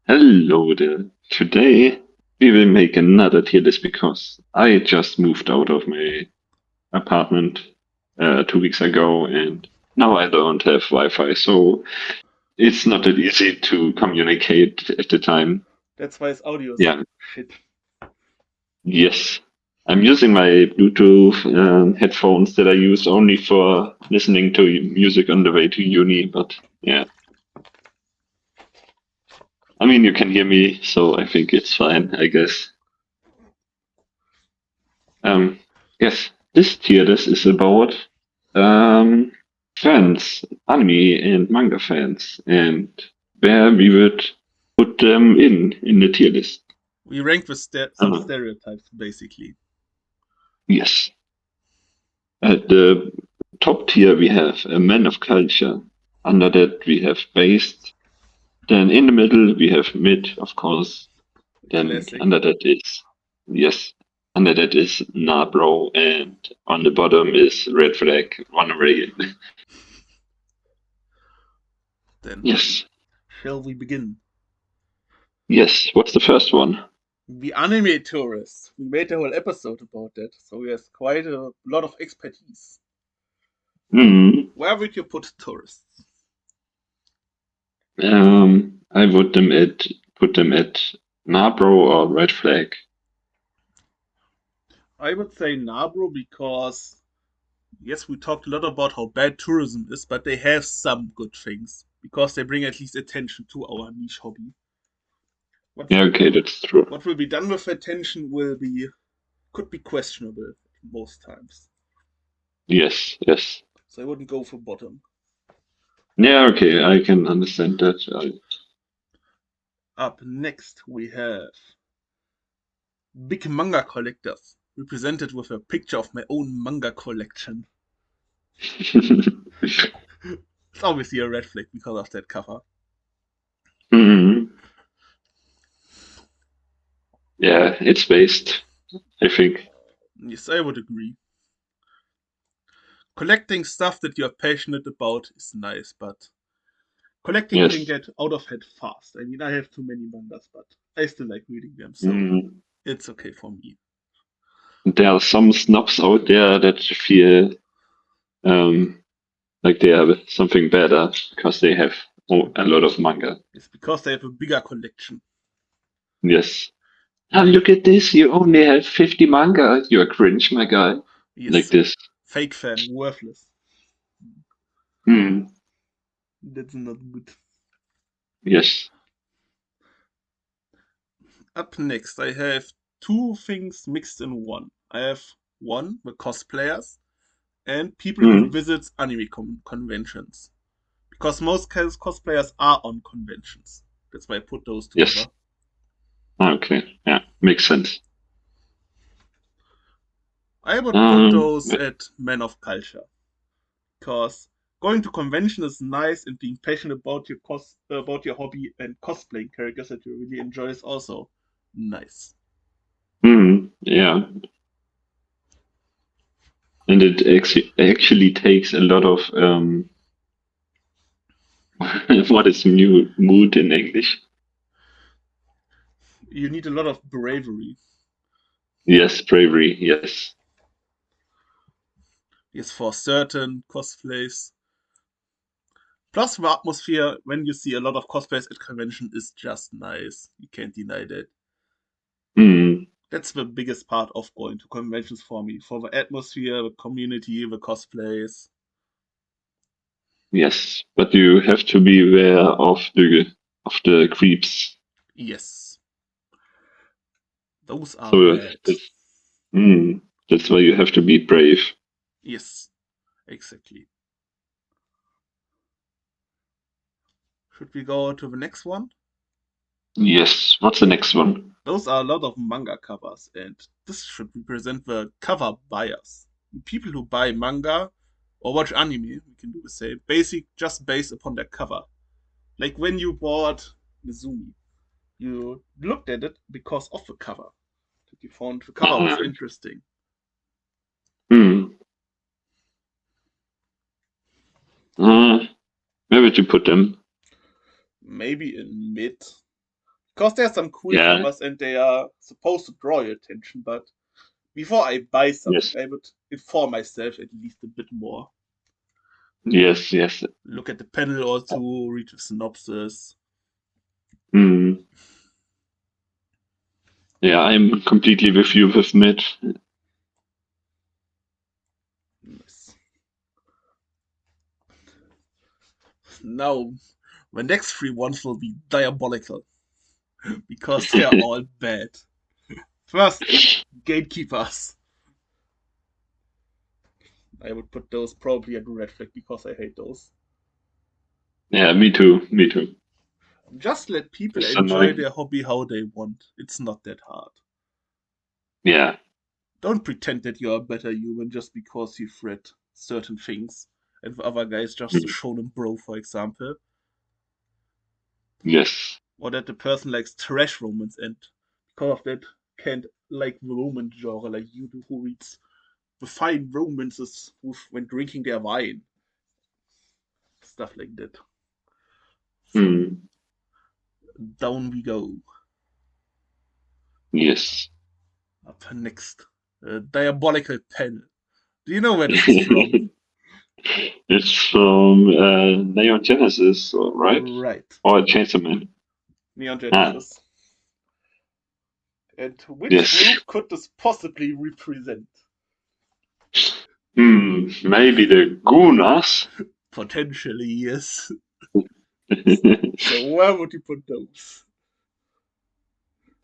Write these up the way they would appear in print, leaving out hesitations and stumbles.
Hello there. Today we will make another tier list because I just moved out of my apartment 2 weeks ago and now I don't have Wi-Fi, so it's not that easy to communicate at the time. That's why his audio is Yeah, shit. yes. I'm using my Bluetooth headphones that I use only for listening to music on the way to uni, but yeah. I mean, you can hear me, so I think it's fine, I guess. Um, yes, this tier list is about um, fans, anime and manga fans, and where we would put them in the tier list. We ranked with some Uh, stereotypes, basically. yes, at the top tier we have a man of culture. Under that we have based. Then in the middle we have mid, of course. Then Classic. under that is yes. Under that is Nabro, and on the bottom is red flag, run away. Then, Yes. shall we begin? Yes. What's the first one? The anime tourist. We made a whole episode about that, so he has quite a lot of expertise. Hmm. Where would you put tourists? I would them at put them at Nabro or red flag. I would say Nabro because, yes, we talked a lot about how bad tourism is, but they have some good things because they bring at least attention to our niche hobby. What Yeah. will Okay, that's true. what will be done with attention could be questionable most times. Yes. Yes. So I wouldn't go for bottom. Yeah. Okay, I can understand that. Up next we have big manga collectors, represented with a picture of my own manga collection. It's obviously a red flag because of that cover. Hmm. Yeah, it's based. I think. Yes, I would agree. Collecting stuff that you're passionate about is nice, but collecting can Yes. get out of hand fast. I mean, I have too many mangas, but I still like reading them, so Mm. it's okay for me. There are some snobs out there that feel um, like they are something better because they have a lot of manga. It's because they have a bigger collection. Yes. Ah, look at this. You only have 50 manga. You're cringe, my guy. Like Yes, this. fake fan, worthless. Hmm. That's not good. Yes. Up next, I have two things mixed in one. I have one, the cosplayers, and people who Hmm. visit anime conventions. Because most cosplayers are on conventions. That's why I put those Yes. together. Okay. Yeah. Makes sense. I would put Um. those at men of culture. Because going to convention is nice and being passionate about about your hobby and cosplaying characters that you really enjoy is also nice. Yeah. And it actually takes a lot of what is new mood in English? You need a lot of bravery. Yes, bravery. Yes. Yes, for certain cosplays. Plus, the atmosphere when you see a lot of cosplays at convention is just nice. You can't deny that. Hmm. That's the biggest part of going to conventions for me. For the atmosphere, the community, the cosplays. Yes, but you have to be aware of the creeps. Yes, those are So bad. that's that's why you have to be brave. Yes, exactly. Should we go to the next one? Yes. What's the next one? Those are a lot of manga covers, and this should represent the cover buyers. People who buy manga or watch anime, we can do the same. Basic, just based upon their cover. Like when you bought Mizumi, you looked at it because of the cover. You found the cover was Uh, interesting. hmm. Uh, where would you put them? Maybe in mid. Because there are some cool Yeah. covers and they are supposed to draw your attention, but before I buy something, Yes. I would inform myself at least a bit more. Yes. Yes. Look at the panel or two, read the synopsis. Mm. Yeah, I'm completely with you with Mid. Nice. Now, my next three ones will be diabolical because they are all bad. First, gatekeepers. I would put those probably at red flag because I hate those. Yeah, me too. Me too. Just let people It's enjoy annoying. their hobby how they want. It's not that hard. Yeah. Don't pretend that you are a better human just because you've read certain things. And for other guys, just a Mm. shonen bro, for example. Yes. Or that the person likes trash romance and because of that can't like the romance genre like you do, who reads the fine romances when drinking their wine. Stuff like that. So, Mm. down we go. Yes. Up next. Diabolical Pen. Do you know where this is from? It's from Neon Genesis, right? Right. Or Chainsaw Man. Neon Ah, Genesis. And which yes. group could this possibly represent? Maybe the Gunas. Potentially, yes. So where would you put those?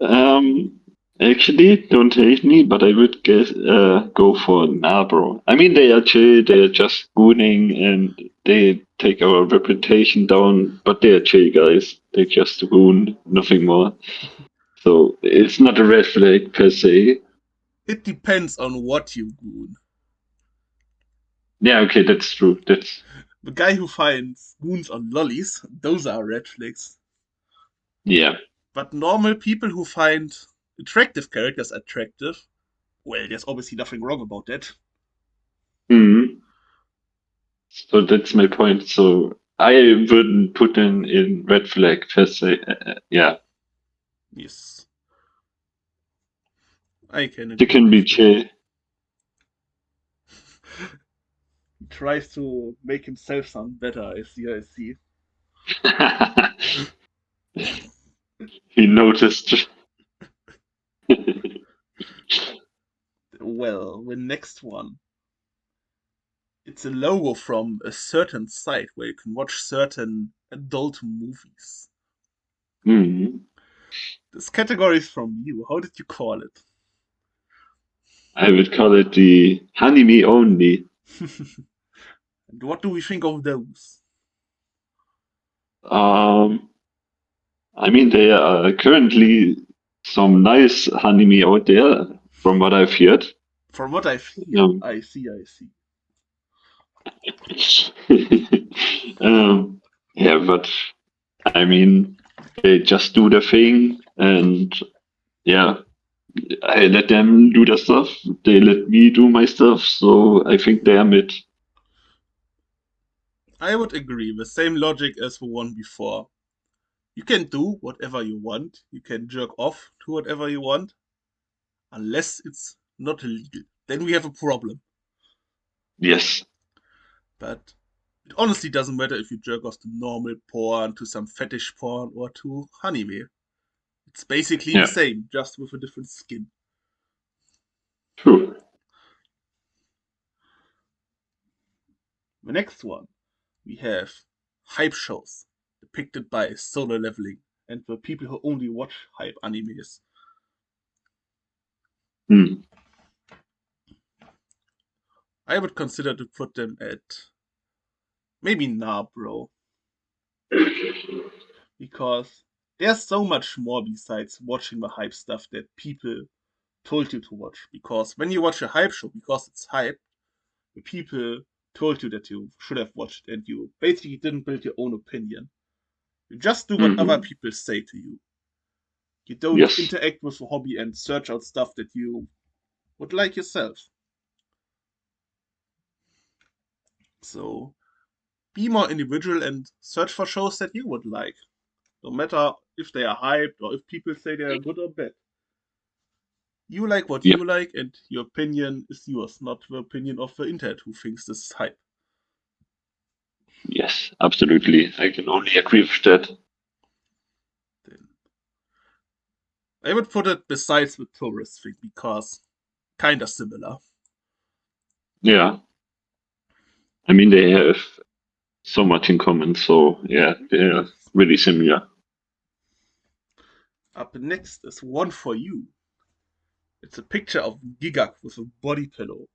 um, actually, don't hate me, but I would guess go for Nabro. I mean, they are chill. They are just gooning, and they take our reputation down. But they are chill guys. They just goon, nothing more. So it's not a red flag per se. It depends on what you goon. Yeah, okay, that's true. That's The guy who finds goons on lollies, those are red flags. yeah. But normal people who find attractive characters attractive, well, there's obviously nothing wrong about that. Mhm. So that's my point. So I wouldn't put them in red flag per se. Yeah, Yes, I can they agree can be with that. chill. He tries to make himself sound better, I see, I see. He noticed. Well, the next one. It's a logo from a certain site where you can watch certain adult movies. Mhm. This category is from you. How did you call it? I would call it the anime only. And what do we think of those? Um, I mean, there are currently some nice anime out there, from what I've heard. From what I've heard, Um, I see, I see. yeah, but I mean, they just do their thing, and yeah, I let them do their stuff. They let me do my stuff, so I think they are mid. I would agree. The same logic as the one before. You can do whatever you want. You can jerk off to whatever you want, unless it's not illegal. Then we have a problem. Yes. But it honestly doesn't matter if you jerk off to normal porn, to some fetish porn, or to anime. It's basically the Yeah. same, just with a different skin. True. The next one, we have hype shows depicted by solo leveling and for people who only watch hype animes. Hmm. I would consider to put them at maybe nah, bro, because there's so much more besides watching the hype stuff that people told you to watch. Because when you watch a hype show, because it's hype, the people told you that you should have watched, and you basically didn't build your own opinion. You just do what other Hmm. people say to you. You don't Yes. interact with the hobby and search out stuff that you would like yourself. So be more individual and search for shows that you would like. No matter if they are hyped or if people say they are good or bad. You like what Yep. you like, and your opinion is yours, not the opinion of the internet who thinks this is hype. Yes, absolutely. I can only agree with that. Then I would put it besides the tourist thing because kinda similar. Yeah. I mean, they have so much in common. So yeah, they're really similar. Up next is one for you. It's a picture of Gigak with a body pillow.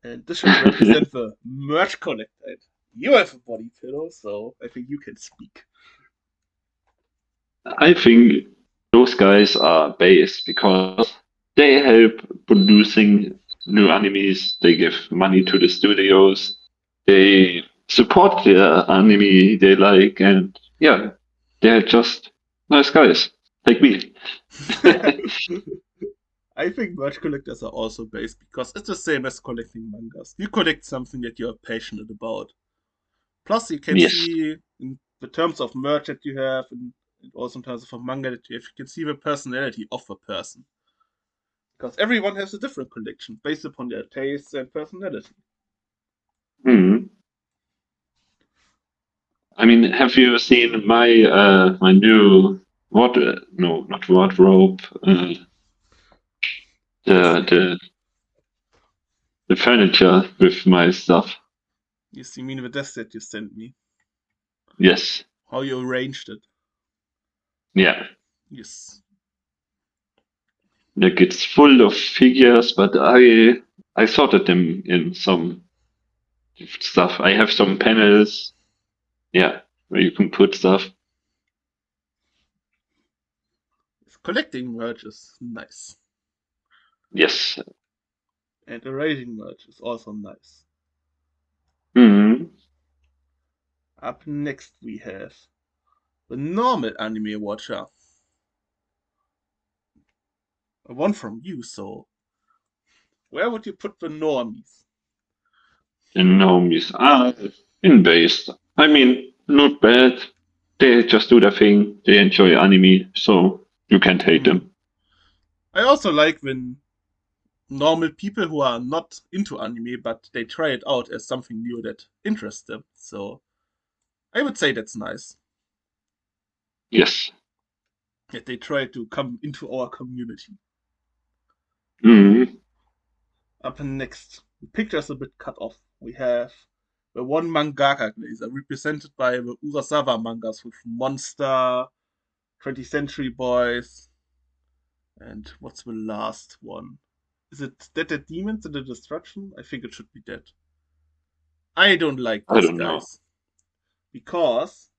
And this should represent the merch collector. You have a body pillow, so I think you can speak. I think those guys are base because they help producing new animes. They give money to the studios. They support the anime they like, and yeah, they're just nice guys like me. I think merch collectors are also based because it's the same as collecting mangas. You collect something that you're passionate about. Plus, you can Yes. see in the terms of merch that you have, and also in terms of a manga that you have, you can see the personality of a person. Because everyone has a different collection based upon their tastes and personality. Hmm. I mean, have you seen my new no, not wardrobe, Yes, the the furniture with my stuff? yes, you mean the desk that you sent me. Yes. How you arranged it. Yeah. Yes. Like it's full of figures, but I sorted them in some stuff. I have some panels, yeah, where you can put stuff. Collecting merch is nice. Yes. And arranging merch is also nice. Hmm. Up next we have the normal anime watcher. One from you, so where would you put the normies? And Naomi's in based. I mean, not bad. They just do their thing. They enjoy anime, so you can't hate Hmm. them. I also like when normal people who are not into anime but they try it out as something new that interests them. So I would say that's nice Yes. that they try to come into our community. Hmm. Up next, the picture's a bit cut off. We have the one mangaka glazer represented by the Urasawa mangas with Monster, 20th Century Boys, and what's the last one? Is it Dead Demons and the Destruction? I think it should be Dead. I don't like I these don't know. guys because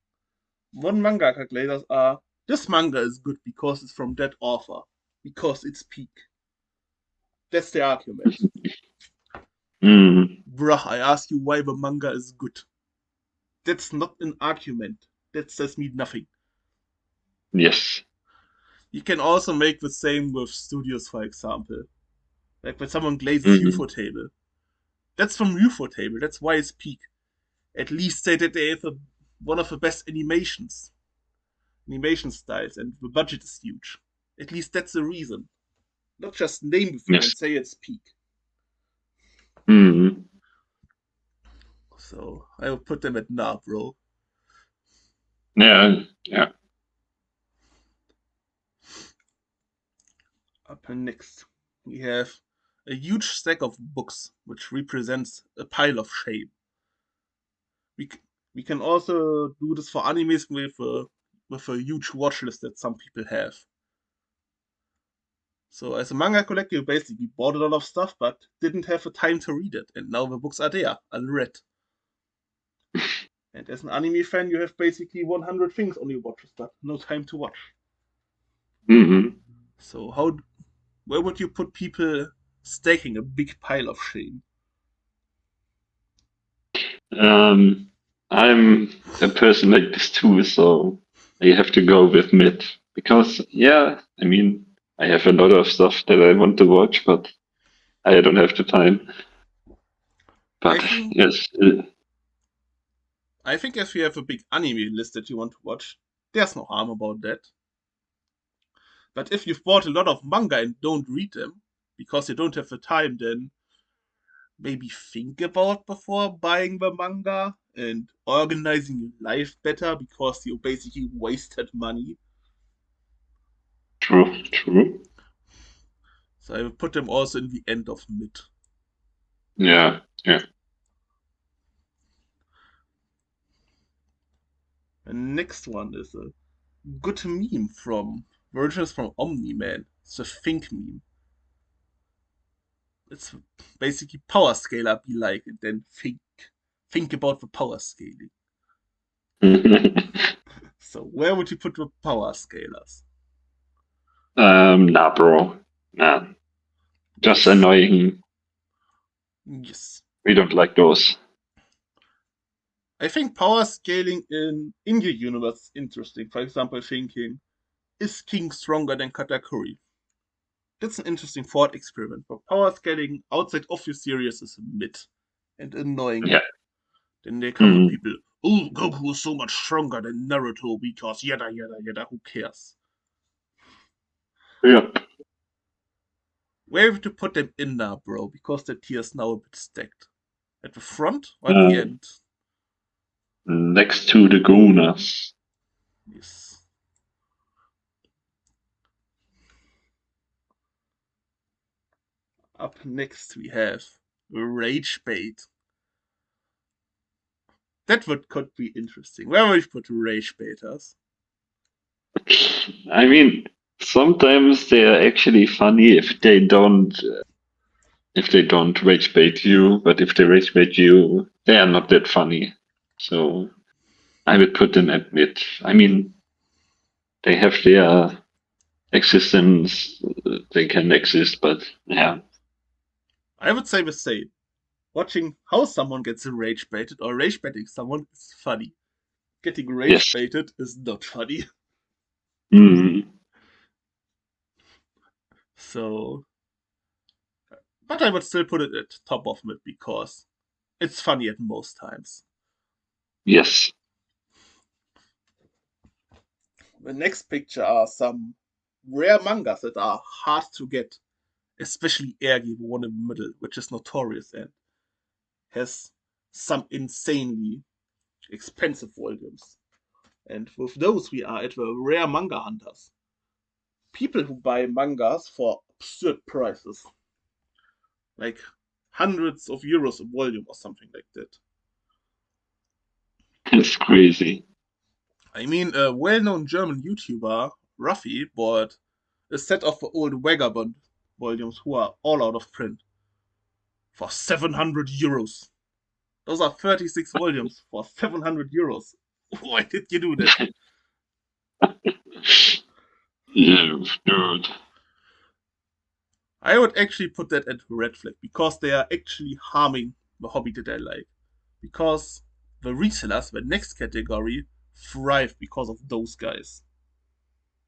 one mangaka glazers are this manga is good because it's from that author, because it's peak. That's the argument. Hmm. Bruh, I ask you why the manga is good. That's not an argument. That says me nothing. Yes. You can also make the same with studios, for example. Like when someone glazes Hmm. UFO Table. That's from UFO Table. That's why it's peak. At least say that they have one of the best animation styles, and the budget is huge. At least that's the reason. Not just name the thing and Yes. say it's peak. Hmm. So I will put them at nah, bro. Yeah. Yeah. Up next, we have a huge stack of books, which represents a pile of shame. We we can also do this for animes with a huge watch list that some people have. So as a manga collector, you basically bought a lot of stuff, but didn't have the time to read it, and now the books are there, unread. And as an anime fan, you have basically 100 things on your watch list, but no time to watch. Hmm. So where would you put people staking a big pile of shame? Um, I'm a person like this too, so I have to go with mid because, yeah, I mean, I have a lot of stuff that I want to watch, but I don't have the time. I But think yes, I think if you have a big anime list that you want to watch, there's no harm about that. But if you've bought a lot of manga and don't read them because you don't have the time, then maybe think about before buying the manga and organizing your life better because you basically wasted money. True, true. So I will put them also in the end of mid. Yeah, yeah. And next one is a good meme from Virgins from Omni-Man. It's a think meme. It's basically power scaler be like, and then think about the power scaling. So where would you put the power scalers? Nah, bro. Nah. Just Yes. annoying. Yes. We don't like those. I think power scaling in your universe is interesting. For example, thinking, is King stronger than Katakuri? That's an interesting thought experiment. But power scaling outside of your series is mid and annoying. Yeah. Then they come with Mm. people, oh, Goku is so much stronger than Naruto because yada yada yada, who cares? Yep. Where have to put them in now, bro? Because the tier is now a bit stacked. At the front or at the Uh, end? next to the Gunas. Yes. Up next we have Rage Bait. That would could be interesting. Where would you put Rage Baiters? I mean, sometimes they are actually funny if they don't rage bait you, but if they rage bait you, they are not that funny. So I would put them at mid. I mean, they have their existence, they can exist, but yeah, I would say the same. Watching how someone gets rage baited or rage baiting someone is funny. Getting rage yes. baited is not funny. Mm, So, but I would still put it at top of mid because it's funny at most times. yes. The next picture are some rare mangas that are hard to get, especially Ergi, the one in the middle, which is notorious and has some insanely expensive volumes. And with those, we are at the rare manga hunters. People who buy mangas for absurd prices, like hundreds of euros a volume or something like that. It's crazy. I mean, a well known German YouTuber, Ruffy, bought a set of old Vagabond volumes who are all out of print for 700 euros. Those are 36 volumes for 700 euros. Why did you do that? Yeah, dude. I would actually put that at red flag because they are actually harming the hobby that I like. Because the resellers, the next category, thrive because of those guys.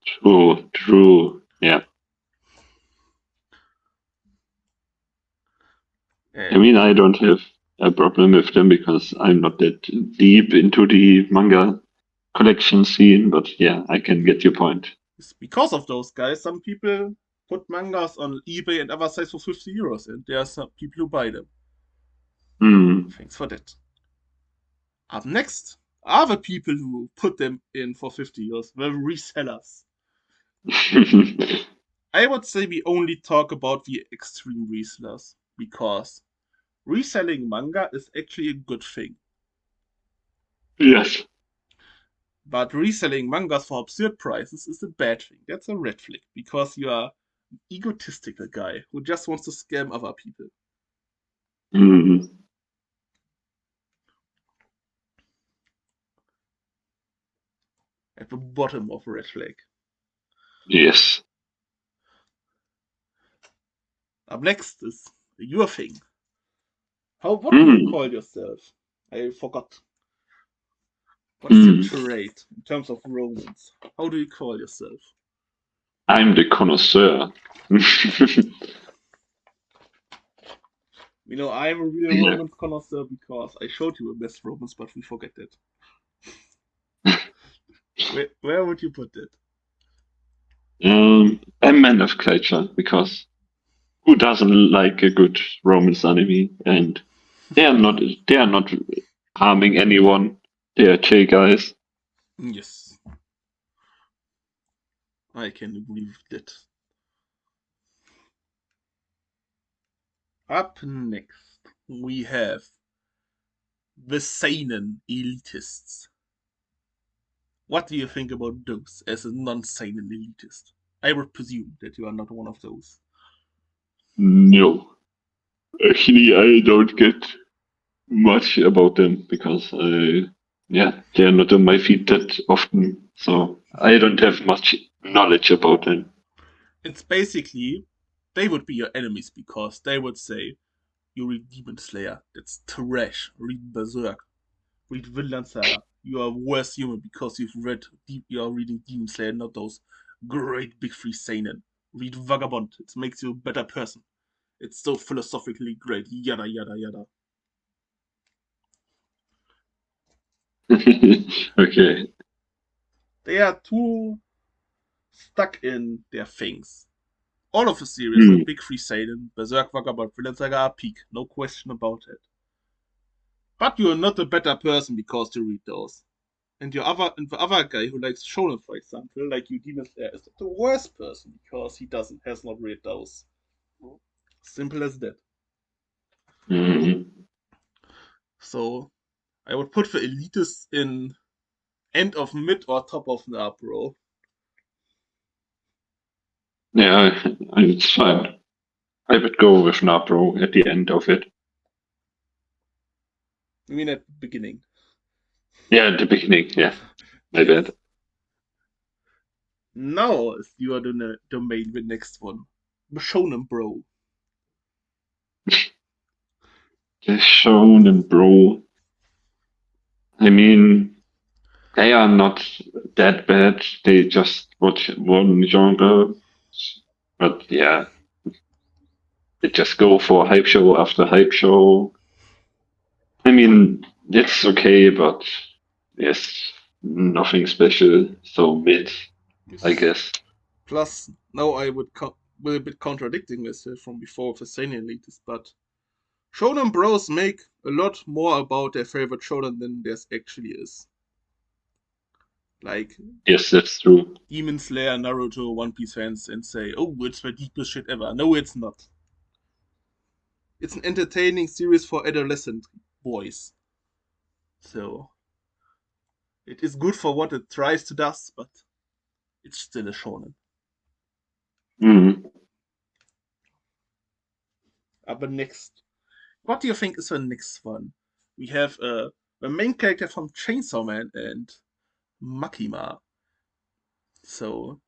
True, true. Yeah. I And mean, I don't have a problem with them because I'm not that deep into the manga collection scene, but yeah, I can get your point. it's because of those guys, some people put mangas on eBay and other sites for 50 euros, and there are some people who buy them. Hmm. Thanks for that. Up next are the people who put them in for 50 euros, the resellers. I would say we only talk about the extreme resellers because reselling manga is actually a good thing. Yes. But reselling mangas for absurd prices is a bad thing. That's a red flag because you are an egotistical guy who just wants to scam other people. Hmm. At the bottom of a red flag. Yes. Up next is your thing. What do you Hmm. call yourself? I forgot. What is your Hmm. trait in terms of romance? How do you call yourself? I'm the connoisseur. You know, I'm a real Yeah. romance connoisseur because I showed you a best romance, but we forget that. Where would you put it? A man of culture, because who doesn't like a good romance anime? And they are not harming anyone. They are chill guys. Yes, I can agree with that. Up next, we have the seinen elitists. What do you think about those as a non-seinen elitist? I would presume that you are not one of those. No, actually, I don't get much about them because yeah, they're not on my feed that often, so I don't have much knowledge about them. It's basically, they would be your enemies because they would say, you read Demon Slayer, that's trash. Read Berserk, read Vinland Saga. You are a worse human because you are reading Demon Slayer, not those great big three seinen. Read Vagabond, it makes you a better person. It's so philosophically great. Yada yada yada. Okay. They are too stuck in their things. All of the series, the Hmm. big three seinen, Berserk, Vagabond, Vinland Saga are peak, no question about it. But you are not a better person because you read those. And the other guy who likes shonen, for example, like you, Demon Slayer, is the worst person because he doesn't has not read those. Simple as that. Hmm. So I would put the elitists in end of mid or top of the up row. Yeah, it's fine. I would go with Nabro at the end of it. I mean at the beginning. Yeah, at the beginning. Yeah, my Yes. bad. Now you are the domain the next one. The shonen bro. The Shonen Bro. I mean, they are not that bad. They just watch one genre, but yeah, they just go for hype show after hype show. I mean, it's okay, but yes, nothing special. So mid, I Yes. guess. Plus, now I would will a bit contradicting myself from before with the seinen elitists, but shonen bros make a lot more about their favorite shonen than there actually is. Like Yes, that's true. Demon Slayer, Naruto, One Piece fans and say, oh, it's the deepest shit ever. No, it's not. It's an entertaining series for adolescent boys. So, it is good for what it tries to do, but it's still a shonen. Mm. But next, what do you think is the next one? We have the main character from Chainsaw Man and Makima. So,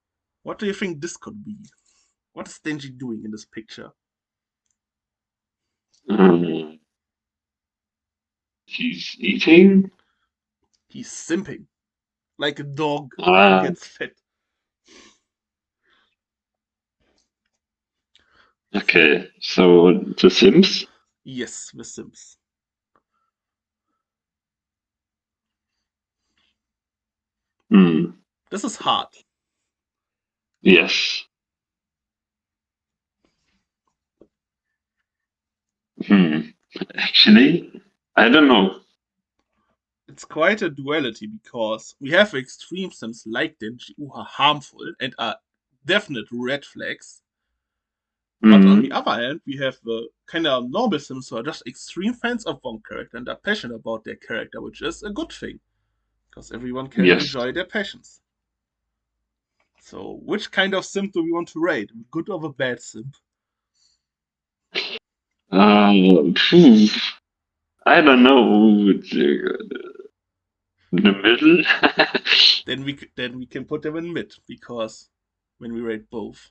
what do you think this could be? What is Denji doing in this picture? Mm. He's eating. He's simping like a dog who Ah, gets fed. So, okay. So The Sims. yes, The Sims. Hmm. This is hard. Yes. Hmm. Actually, I don't know. It's quite a duality because we have extreme sims like Denji who are harmful and are definite red flags. But on the Hmm. other hand, we have the kind of normal sims who are just extreme fans of one character and are passionate about their character, which is a good thing because everyone can Yes. enjoy their passions. So, which kind of sim do we want to rate? Good or the bad sim? Phew, I don't know. The middle. Then we can put them in mid because when we rate both,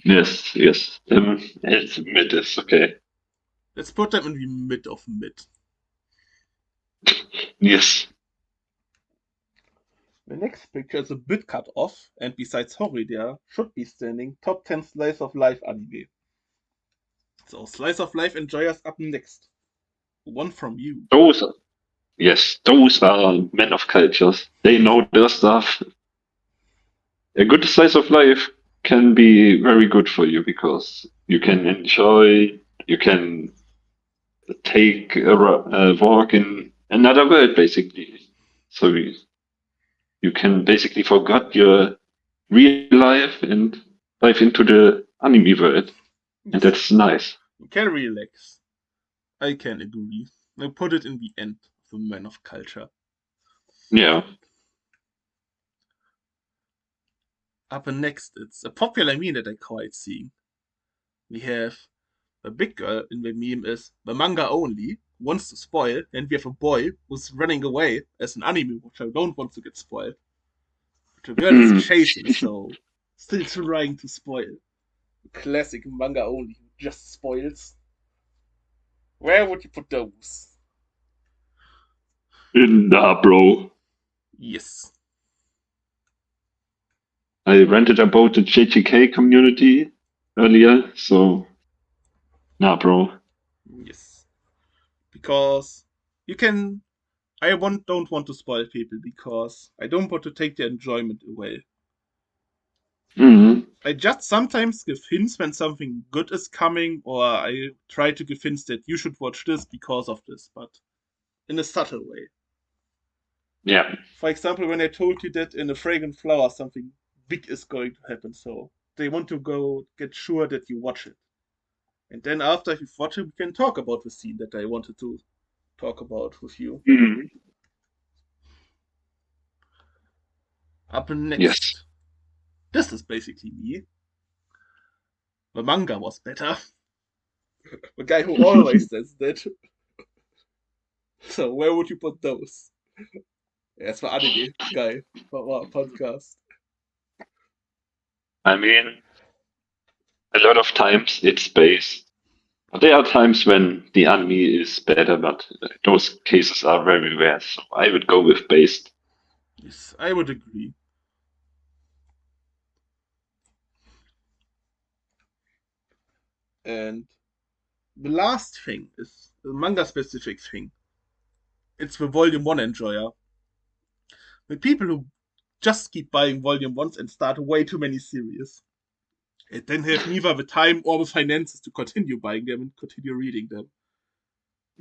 Yes. Yes. It's mid is okay. let's put them in the mid of mid. Yes. The next picture is a bit cut off, and besides Hori, there should be standing top 10 slice of life anime. So, slice of life enjoyers up next. One from you. Those. Yes. Those are men of cultures. They know their stuff. a good slice of life can be very good for you because you can enjoy, you can take a walk in another world, basically. So you can basically forget your real life and dive into the anime world, and Yes, that's nice. you can relax. I can agree. I put it in the end of the Man of Culture. Yeah. Up next, it's a popular meme that I quite seeing. We have a big girl in the meme is the manga only wants to spoil, and we have a boy who's running away as an anime, which I don't want to get spoiled. But the girl is Mm. chasing, so still trying to spoil. Classic manga only who just spoils. Where would you put those? Nah, bro. Yes. I ranted about the JTK community earlier, so nah, bro. Yes. Because you can don't want to spoil people because I don't want to take their enjoyment away. Mm. I just sometimes give hints when something good is coming, or I try to give hints that you should watch this because of this, but in a subtle way. Yeah. For example, when I told you that in a fragrant flower something big is going to happen, so they want to go get sure that you watch it. And then after you've watched it, we can talk about the scene that I wanted to talk about with you. Mm. Up Yes. next. This is basically me. The manga was better. The guy who always says that. So where would you put those? Erst mal anime guy for our podcast. I mean, a lot of times it's based. There are times when the anime is better, but those cases are very rare. So I would go with based. Yes, I would agree. And the last thing is a manga specific thing. It's the volume 1 enjoyer. The people who just keep buying volume 1s and start way too many series. And then have neither the time or the finances to continue buying them and continue reading them.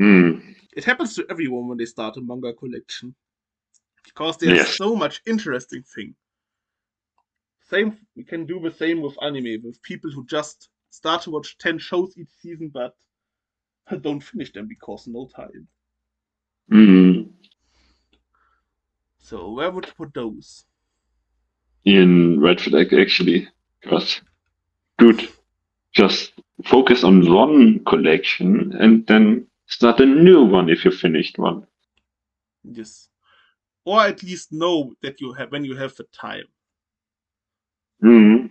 Mm. It happens to everyone when they start a manga collection. Because there's Yes. so much interesting thing. Same, we can do the same with anime, with people who just start to watch 10 shows each season but don't finish them because no time. Mm. So where would you put those? In red flag, actually. Because, dude, just focus on one collection and then start a new one if you finished one. Yes. Or at least know that you have when you have the time. Mm.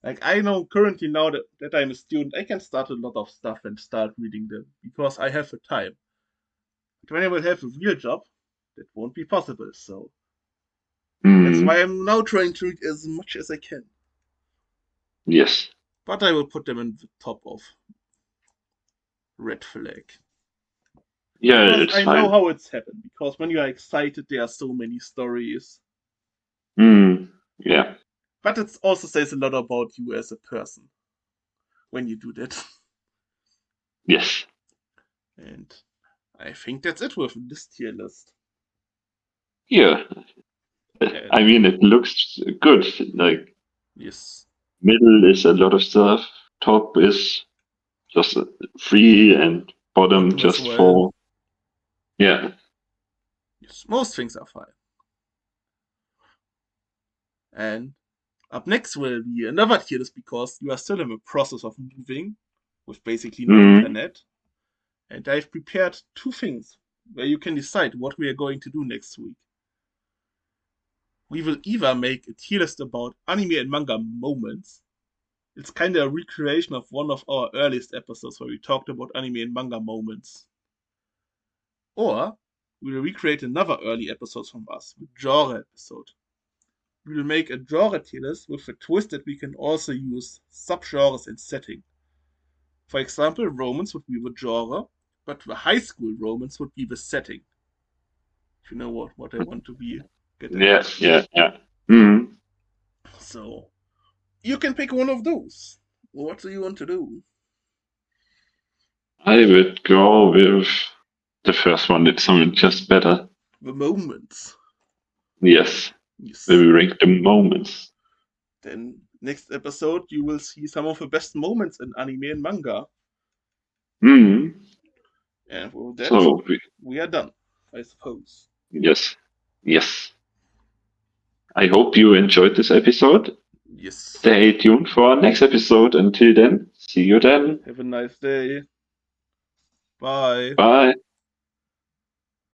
Like I know currently now that I'm a student, I can start a lot of stuff and start reading them because I have the time. But when I will have a real job, that won't be possible. So that's why Mm. I'm now trying to read as much as I can. Yes. But I will put them in the top of red flag. Yeah, Because it's I know fine. how it's happened. Because when you are excited, there are so many stories. Mm. Yeah. But it also says a lot about you as a person when you do that. Yes. And I think that's it with this tier list. Yeah. And I mean, it looks good. Like, yes, middle is a lot of stuff. Top is just 3 and bottom bottom as just well. 4. Yeah. Yes, most things are fine. And up next will be another tier list because you are still in the process of moving with basically no Mm. internet. And I've prepared two things where you can decide what we are going to do next week. We will either make a tier list about anime and manga moments. It's kind of a recreation of one of our earliest episodes where we talked about anime and manga moments. Or we will recreate another early episode from us, the genre episode. We will make a genre tier list with the twist that we can also use subgenres and setting. For example, romance would be the genre, but the high school romance would be the setting. If you know what I want to be get at. Yeah. Yeah. Yeah. Mm. So you can pick one of those. What do you want to do? I would go with the first one. It sounded just better. The moments. Yes, we Yes. will rank the moments. Then next episode you will see some of the best moments in anime and manga. Hmm. And with that, So, we are done, I suppose. yes, yes. I hope you enjoyed this episode. Yes. Stay tuned for our next episode. Until then, see you then. Have a nice day. Bye. Bye.